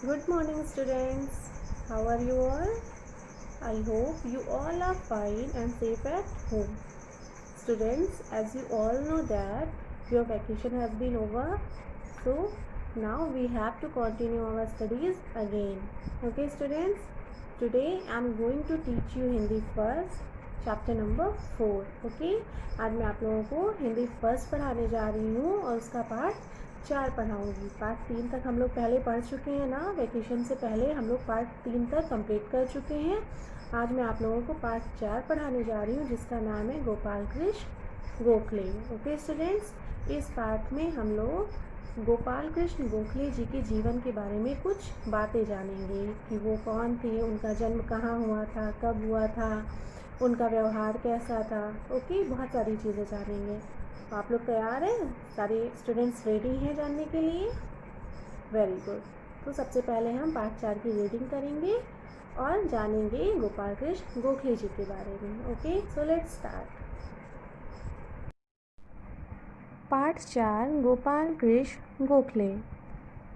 Good morning, students. How are you all? I hope you all are fine and safe at home. Students, as you all know that your vacation has been over, so now we have to continue our studies again. Okay, students. Today I am going to teach you Hindi first, chapter number 4. Okay, आज मैं आप लोगों को Hindi first पढ़ाने जा रही हूँ और उसका पार्ट 4 पढ़ाऊँगी. पार्ट 3 तक हम लोग पहले पढ़ चुके हैं ना. वैकेशन से पहले हम लोग पार्ट 3 तक कंप्लीट कर चुके हैं. आज मैं आप लोगों को पार्ट 4 पढ़ाने जा रही हूँ जिसका नाम है गोपाल कृष्ण गोखले. ओके स्टूडेंट्स, इस पार्ट में हम लोग गोपाल कृष्ण गोखले जी के जीवन के बारे में कुछ बातें जानेंगे कि वो कौन थे, उनका जन्म कहाँ हुआ था, कब हुआ था, उनका व्यवहार कैसा था. ओके, बहुत सारी चीज़ें जानेंगे. आप लोग तैयार हैं? सारे स्टूडेंट्स रेडी हैं जानने के लिए? Very good. तो सबसे पहले हम पार्ट 4 की रीडिंग करेंगे और जानेंगे गोपाल कृष्ण गोखले जी के बारे में. Okay, so let's start. Part 4 Gopal Krishna Gokhale.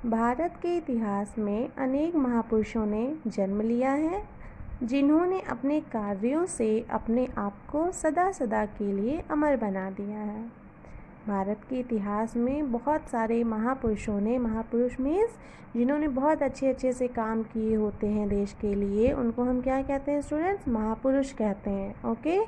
Bharat के इतिहास में अनेक महापुरुषों ने जन्म लिया है जिन्होंने अपने कार्यों से अपने आप को सदा सदा के लिए अमर बना दिया है. भारत के इतिहास में बहुत सारे महापुरुषों ने, महापुरुष मीन्स जिन्होंने बहुत अच्छे अच्छे से काम किए होते हैं देश के लिए, उनको हम क्या कहते हैं स्टूडेंट्स? महापुरुष कहते हैं. ओके,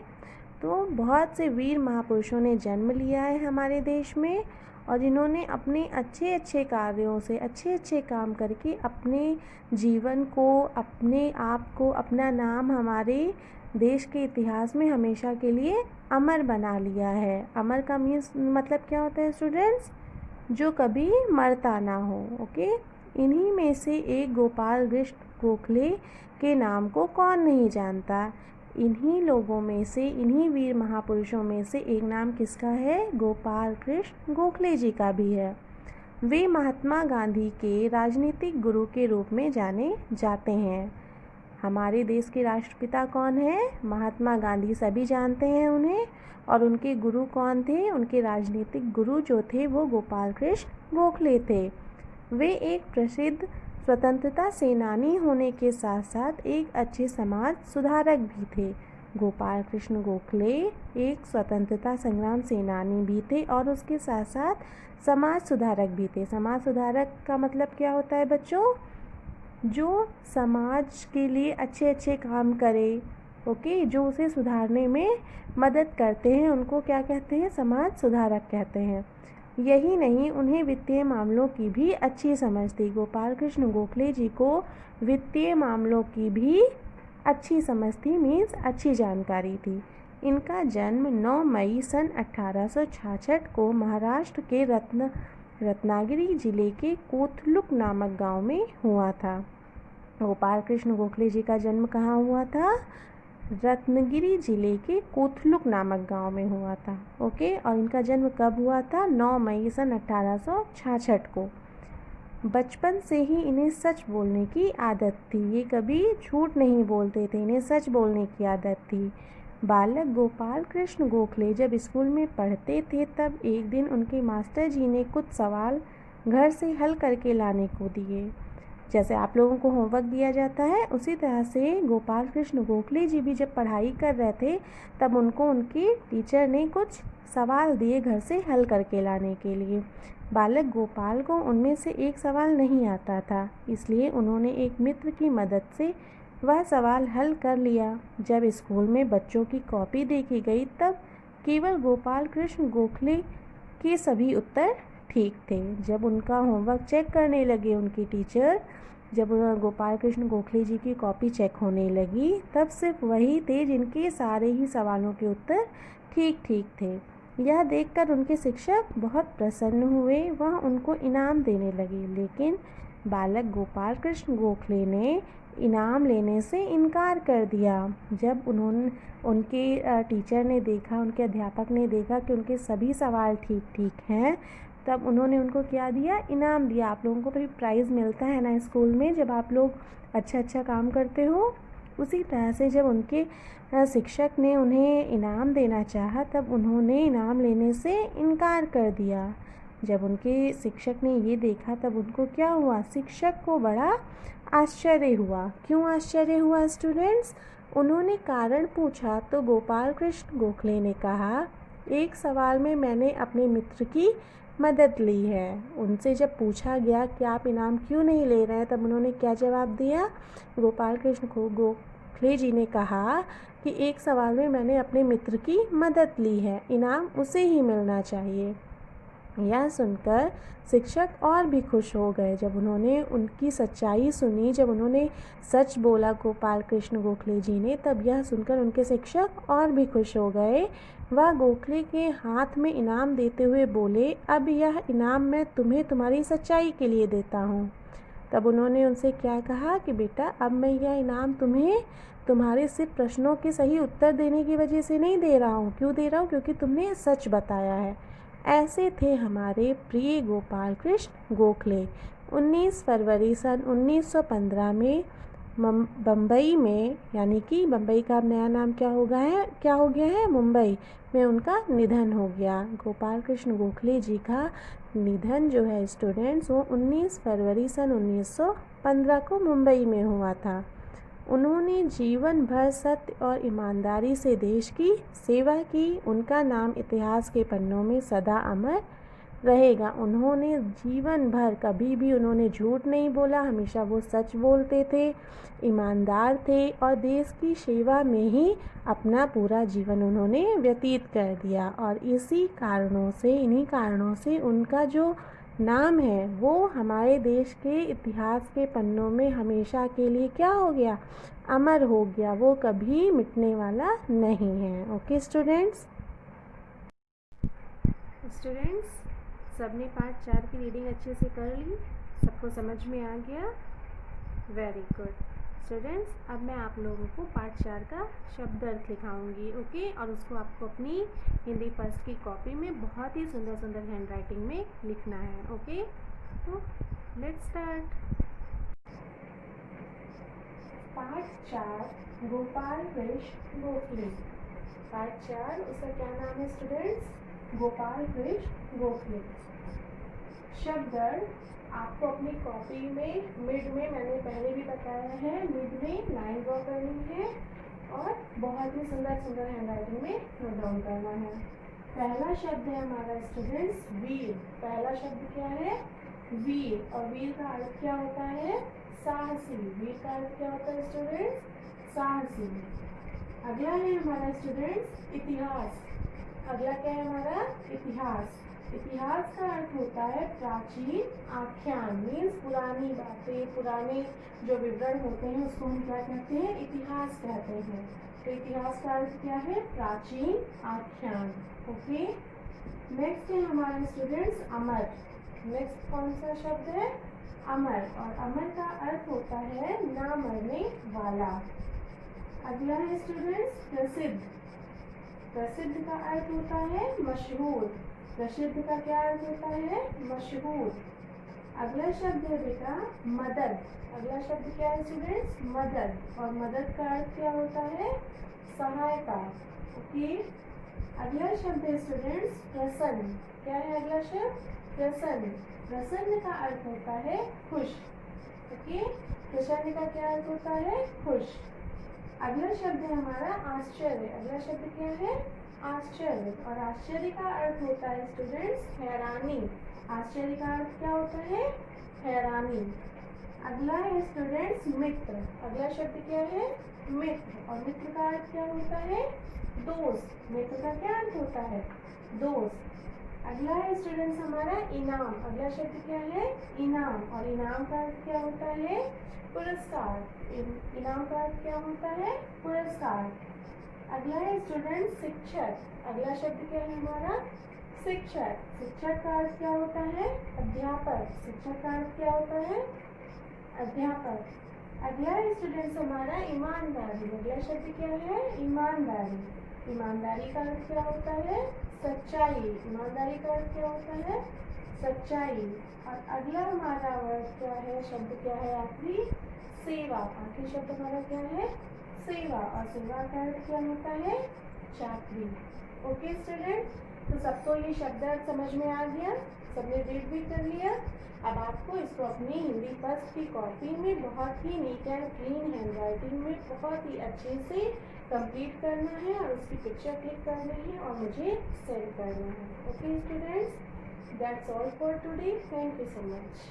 तो बहुत से वीर महापुरुषों ने जन्म लिया है हमारे देश में और जिन्होंने अपने अच्छे अच्छे कार्यों से, अच्छे अच्छे काम करके अपने जीवन को, अपने आप को, अपना नाम हमारे देश के इतिहास में हमेशा के लिए अमर बना लिया है. अमर का मीन्स मतलब क्या होता है स्टूडेंट्स? जो कभी मरता ना हो. ओके, इन्हीं में से एक गोपाल कृष्ण गोखले के नाम को कौन नहीं जानता? इन्हीं लोगों में से, इन्हीं वीर महापुरुषों में से एक नाम किसका है? गोपाल कृष्ण गोखले जी का भी है. वे महात्मा गांधी के राजनीतिक गुरु के रूप में जाने जाते हैं. हमारे देश के राष्ट्रपिता कौन है? महात्मा गांधी. सभी जानते हैं उन्हें. और उनके गुरु कौन थे? उनके राजनीतिक गुरु जो थे वो गोपाल कृष्ण गोखले थे. वे एक प्रसिद्ध स्वतंत्रता सेनानी होने के साथ साथ एक अच्छे समाज सुधारक भी थे. गोपाल कृष्ण गोखले एक स्वतंत्रता संग्राम सेनानी भी थे और उसके साथ साथ समाज सुधारक भी थे. समाज सुधारक का मतलब क्या होता है बच्चों? जो समाज के लिए अच्छे अच्छे काम करे. ओके, जो उसे सुधारने में मदद करते हैं उनको क्या कहते हैं? समाज सुधारक कहते हैं. यही नहीं, उन्हें वित्तीय मामलों की भी अच्छी समझ थी. गोपाल कृष्ण गोखले जी को वित्तीय मामलों की भी अच्छी समझ थी, मीन्स अच्छी जानकारी थी. इनका जन्म 9 मई सन 1866 को महाराष्ट्र के रत्नागिरी जिले के कोथलुक नामक गांव में हुआ था. गोपाल कृष्ण गोखले जी का जन्म कहाँ हुआ था? रत्नागिरी जिले के कोथलुक नामक गांव में हुआ था. ओके, और इनका जन्म कब हुआ था? 9 मई सन 1866 को. बचपन से ही इन्हें सच बोलने की आदत थी. ये कभी झूठ नहीं बोलते थे, इन्हें सच बोलने की आदत थी. बालक गोपाल कृष्ण गोखले जब स्कूल में पढ़ते थे तब एक दिन उनके मास्टर जी ने कुछ सवाल घर से हल करके लाने को दिए. जैसे आप लोगों को होमवर्क दिया जाता है उसी तरह से गोपाल कृष्ण गोखले जी भी जब पढ़ाई कर रहे थे तब उनको उनके टीचर ने कुछ सवाल दिए घर से हल करके लाने के लिए. बालक गोपाल को उनमें से एक सवाल नहीं आता था, इसलिए उन्होंने एक मित्र की मदद से वह सवाल हल कर लिया. जब स्कूल में बच्चों की कॉपी देखी गई तब केवल गोपाल कृष्ण गोखले के सभी उत्तर ठीक थे. जब उनका होमवर्क चेक करने लगे उनके टीचर, जब गोपाल कृष्ण गोखले जी की कॉपी चेक होने लगी तब सिर्फ वही थे जिनके सारे ही सवालों के उत्तर ठीक ठीक थे. यह देखकर उनके शिक्षक बहुत प्रसन्न हुए. वह उनको इनाम देने लगे, लेकिन बालक गोपाल कृष्ण गोखले ने इनाम लेने से इनकार कर दिया. जब उनके टीचर ने देखा, उनके अध्यापक ने देखा कि उनके सभी सवाल ठीक ठीक हैं, तब उन्होंने उनको क्या दिया? इनाम दिया. आप लोगों को भी प्राइज़ मिलता है ना स्कूल में जब आप लोग अच्छा अच्छा काम करते हो. उसी तरह से जब उनके शिक्षक ने उन्हें इनाम देना चाहा तब उन्होंने इनाम लेने से इनकार कर दिया. जब उनके शिक्षक ने ये देखा तब उनको क्या हुआ, शिक्षक को बड़ा आश्चर्य हुआ। क्यों आश्चर्य हुआ स्टूडेंट्स? उन्होंने कारण पूछा तो गोपाल कृष्ण गोखले ने कहा, एक सवाल में मैंने अपने मित्र की मदद ली है। उनसे जब पूछा गया कि आप इनाम क्यों नहीं ले रहे हैं, तब उन्होंने क्या जवाब दिया? गोपाल कृष्ण गोखले जी ने कहा कि एक सवाल में मैंने अपने मित्र की मदद ली है, इनाम उसे ही मिलना चाहिए। यह सुनकर शिक्षक और भी खुश हो गए। जब उन्होंने उनकी सच्चाई सुनी, जब उन्होंने सच बोला गोपाल कृष्ण गोखले जी ने, तब यह सुनकर उनके शिक्षक और भी खुश हो गए। वह गोखले के हाथ में इनाम देते हुए बोले, अब यह इनाम मैं तुम्हें तुम्हारी सच्चाई के लिए देता हूँ। तब उन्होंने उनसे क्या कहा कि बेटा, अब मैं यह इनाम तुम्हें तुम्हारे सिर्फ प्रश्नों के सही उत्तर देने की वजह से नहीं दे रहा हूँ। क्यों दे रहा हूँ? क्योंकि तुमने सच बताया है। ऐसे थे हमारे प्रिय गोपाल कृष्ण गोखले। 19 फरवरी सन 1915 में बम्बई में, यानी कि बम्बई का अब नया नाम क्या हो गया है, मुंबई में उनका निधन हो गया। गोपाल कृष्ण गोखले जी का निधन जो है स्टूडेंट्स, वो 19 फरवरी सन 1915 को मुंबई में हुआ था। उन्होंने जीवन भर सत्य और ईमानदारी से देश की सेवा की। उनका नाम इतिहास के पन्नों में सदा अमर रहेगा। उन्होंने जीवन भर कभी भी उन्होंने झूठ नहीं बोला, हमेशा वो सच बोलते थे, ईमानदार थे और देश की सेवा में ही अपना पूरा जीवन उन्होंने व्यतीत कर दिया। और इन्हीं कारणों से उनका जो नाम है वो हमारे देश के इतिहास के पन्नों में हमेशा के लिए क्या हो गया, अमर हो गया। वो कभी मिटने वाला नहीं है। ओके स्टूडेंट्स, सबने पार्ट 4 की रीडिंग अच्छे से कर ली, सबको समझ में आ गया? Very good students. अब मैं आप लोगों को पार्ट 4 का शब्द अर्थ लिखाऊंगी, ओके, और उसको आपको अपनी हिंदी फर्स्ट की कॉपी में बहुत ही सुंदर सुंदर हैंड राइटिंग में लिखना है, ओके। तो let's start. Part 4 Gopal Krishna Gokhale. Part 4 उसका क्या नाम है स्टूडेंट्स? गोपाल कृष्ण गोखले। शब्द अर्थ आपको अपनी कॉपी में मिड में, मैंने पहले भी बताया है, मिड में लाइन ड्रॉ करनी है और बहुत ही सुंदर सुंदर हैंड राइटिंग में नोट डाउन करना है। पहला शब्द है हमारा स्टूडेंट्स वीर। पहला शब्द क्या है? वीर। और वीर का अर्थ क्या होता है? साहसी। वीर का अर्थ क्या होता है स्टूडेंट्स? साहसी। अगला है हमारा स्टूडेंट्स इतिहास। अगला क्या है हमारा? इतिहास। इतिहास का अर्थ होता है प्राचीन आख्यान, मीन्स पुरानी बातें, पुराने जो विवरण होते हैं उसको हम क्या कहते हैं? इतिहास कहते हैं। तो इतिहास का अर्थ क्या है? प्राचीन आख्यान। ओके, नेक्स्ट है हमारे स्टूडेंट्स अमर। नेक्स्ट कौन सा शब्द है? अमर। और अमर का अर्थ होता है ना मरने वाला। अगला है स्टूडेंट्स प्रसिद्ध। प्रसिद्ध का अर्थ होता है मशहूर। प्रसिद्ध का क्या अर्थ होता है? मशहूर। अगला शब्द है बेटा मदद। अगला शब्द क्या है स्टूडेंट्स? मदद। और मदद का अर्थ क्या होता है? सहायता। ओके, अगला शब्द है स्टूडेंट्स प्रसन्न। क्या है अगला शब्द? प्रसन्न। प्रसन्न का अर्थ होता है खुश। ओके, प्रसन्न का क्या अर्थ होता है? खुश। अगला शब्द है हमारा आश्चर्य। अगला शब्द क्या है? आश्चर्य। और आश्चर्य का अर्थ होता है स्टूडेंट्स हैरानी। आश्चर्य का अर्थ क्या होता है? हैरानी। अगला है स्टूडेंट्स मित्र। अगला शब्द क्या है? मित्र। और मित्र का अर्थ क्या होता है? दोस्त। मित्र का क्या अर्थ होता है? दोस्त। अगला है स्टूडेंट्स हमारा इनाम। अगला शब्द क्या है? इनाम। और इनाम का अर्थ क्या होता है? पुरस्कार। इनाम का अर्थ क्या होता है? पुरस्कार। अगला है स्टूडेंट शिक्षक। अगला शब्द क्या है हमारा? शिक्षक। शिक्षक का अर्थ क्या होता है? अध्यापक। शिक्षक का अर्थ क्या होता है? अध्यापक। अगला है स्टूडेंट्स हमारा ईमानदारी। अगला शब्द क्या है? ईमानदारी। ईमानदारी का अर्थ क्या होता है? सच्चाई। ईमानदारी का अर्थ क्या होता है? सच्चाई। और अगला हमारा वर्ड क्या है, शब्द क्या है आखिरी? सेवा। आखिरी शब्द हमारा क्या है? सेवा। और सेवा का अर्थ क्या होता है? चाकरी। ओके स्टूडेंट, तो सबको ये शब्द अर्थ समझ में आ गया? सबने रीड भी कर लिया। अब आपको इसको अपनी हिंदी फर्स्ट की कॉपी में बहुत ही नीट एंड क्लीन हैंडराइटिंग में बहुत ही अच्छे से कंप्लीट करना है और उसकी पिक्चर क्लिक करनी है और मुझे सेंड करना है। Okay students, that's all for today. Thank you so much.